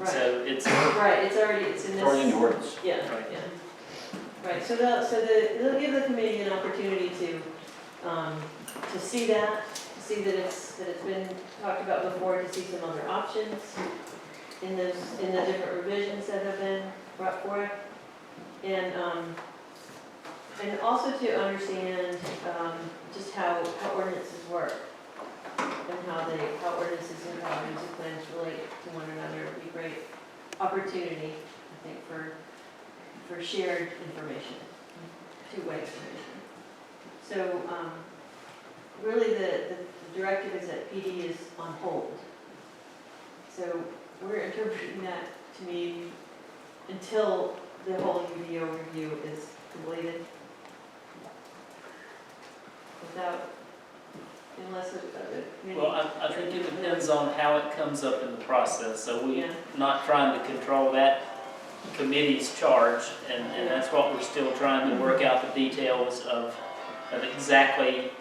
Right. So it's, Right, it's in this. It's already in the ordinance. Yeah, Right. yeah. Right, so they'll give the committee an opportunity to see that, to see that it's been talked about before, to see some other options in the different revisions that have been brought forth. And also to understand, just how ordinances work and how ordinances and comprehensive plans relate to one another. It would be a great opportunity, I think, for shared information, two-way information. So really the directive is that PD is on hold. So we're interpreting that to mean until the whole UDO review is completed. Unless the committee. well, I think it depends on how it comes up in the process. So we're Yeah. not trying to control that committee's charge, and that's what we're still trying to work out the details of exactly,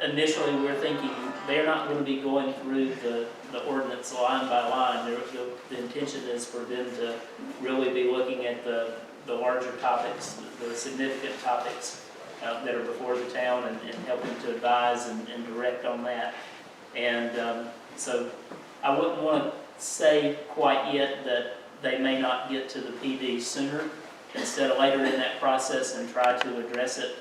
initially we're thinking they're not going to be going through the ordinance line by line. The intention is for them to really be looking at the larger topics, the significant topics that are before the town, and helping to advise and direct on that. And so I wouldn't want to say quite yet that they may not get to the PD sooner instead of later in that process, and try to address it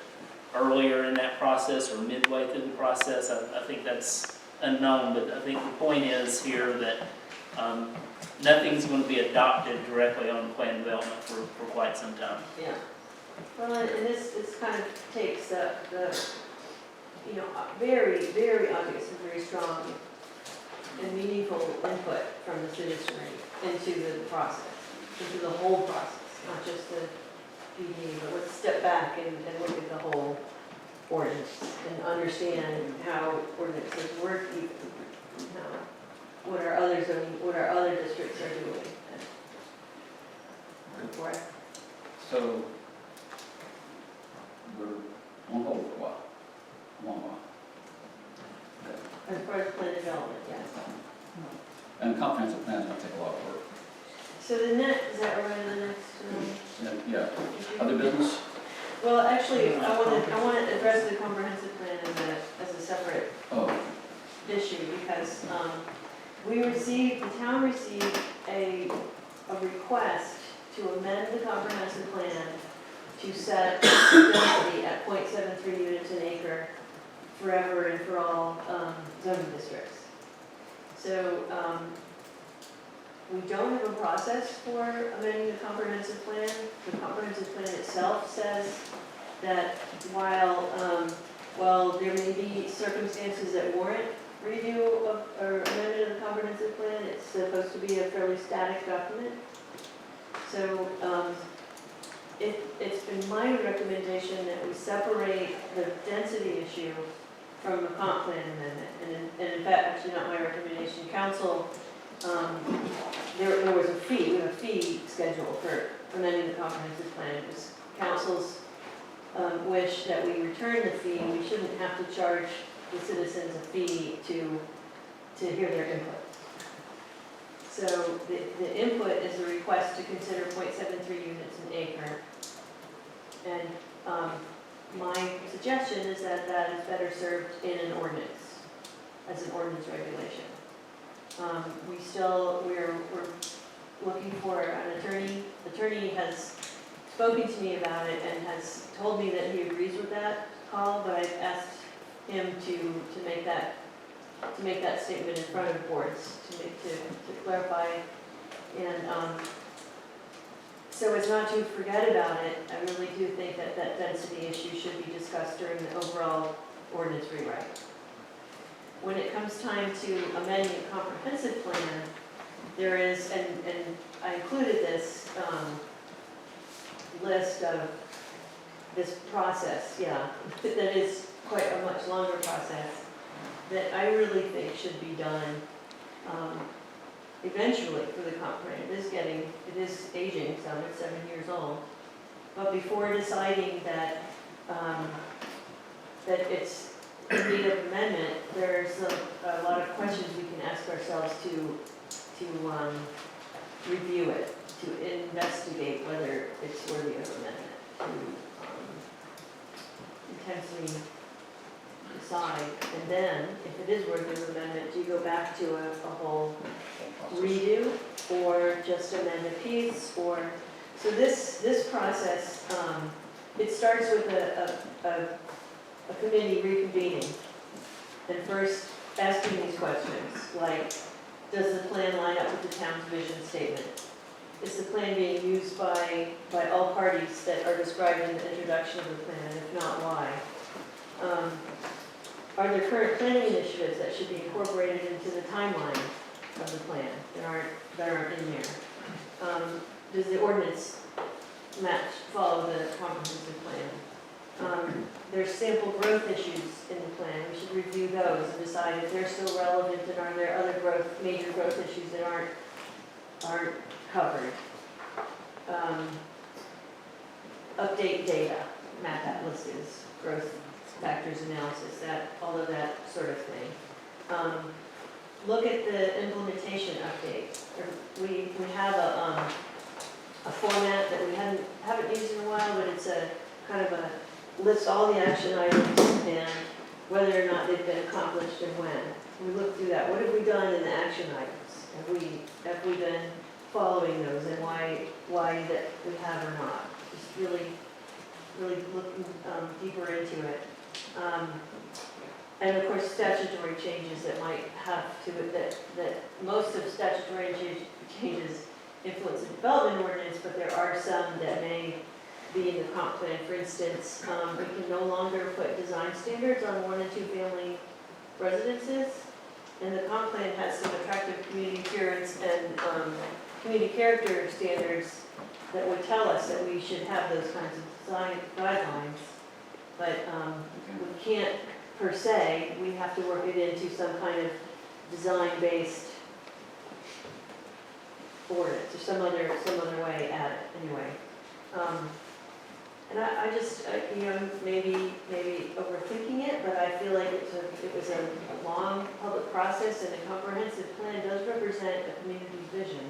earlier in that process or midway through the process. I think that's unknown, but I think the point is here that nothing's going to be adopted directly on plan development for quite some time. Yeah. Well, and this kind of takes the very, very obvious and very strong and meaningful input from the citizenry into the process, into the whole process, not just the PD, but let's step back and look at the whole ordinance and understand how ordinances work, what our other districts are doing. Right. So we're on hold for a while. Long while. As far as plan development, yes. And the comprehensive plan is going to take a lot of work. So the next, is that right, the next? Yeah. Issue? Other business? Well, actually, I want to address the comprehensive plan as a separate Oh, issue, because the town received a request to amend the comprehensive plan to set density at 0.73 units an acre forever and for all zoning districts. So we don't have a process for amending the comprehensive plan. The comprehensive plan itself says that while there may be circumstances that warrant review of or amendment of the comprehensive plan, it's supposed to be a fairly static document. So it's been my recommendation that we separate the density issue from the comp plan amendment. And in fact, actually not my recommendation, council, there was a fee, we have a fee schedule for amending the comprehensive plan. It was council's wish that we return the fee. We shouldn't have to charge the citizens a fee to hear their input. So the input is a request to consider 0.73 units an acre. And my suggestion is that that is better served in an ordinance, as an ordinance regulation. We're looking for an attorney. The attorney has spoken to me about it and has told me that he agrees with that call, but I've asked him to make that statement in front of boards to clarify. And so as not to forget about it, I really do think that density issue should be discussed during the overall ordinance rewrite. When it comes time to amending a comprehensive plan, there is, and I included this list of this process, that is quite a much longer process that I really think should be done eventually for the comp plan. It is aging, so it's 7 years old. But before deciding that it's in need of amendment, there's a lot of questions we can ask ourselves to review it, to investigate whether it's worthy of amendment, to intensely decide. And then, if it is worthy of amendment, do you go back to a whole redo, or just amend a piece, or, so this process, it starts with a committee reconvening, and first asking these questions, like, does the plan line up with the town's vision statement? Is the plan being used by all parties that are described in the introduction of the plan, and if not, why? Are there current planning initiatives that should be incorporated into the timeline of the plan that aren't in there? Does the ordinance follow the comprehensive plan? There's sample growth issues in the plan. We should review those and decide if they're still relevant, and are there other major growth issues that aren't covered. Update data, map atlases, growth factors analysis, all of that sort of thing. Look at the implementation update. We have a format that we haven't used in a while, but it's a kind of a lists all the action items and whether or not they've been accomplished and when. We look through that. What have we done in the action items? Have we been following those, and why that we have or not? Just really looking deeper into it. And of course, statutory changes that might have to it, that most of statutory changes influence the development ordinance, but there are some that may be in the comp plan. For instance, we can no longer put design standards on 1 and 2 family residences, and the comp plan has some attractive community appearance and community character standards that would tell us that we should have those kinds of design guidelines, but we can't per se. We have to work it into some kind of design-based ordinance or some other way at it anyway. And I just, maybe overthinking it, but I feel like it was a long public process, and a comprehensive plan does represent a community's vision.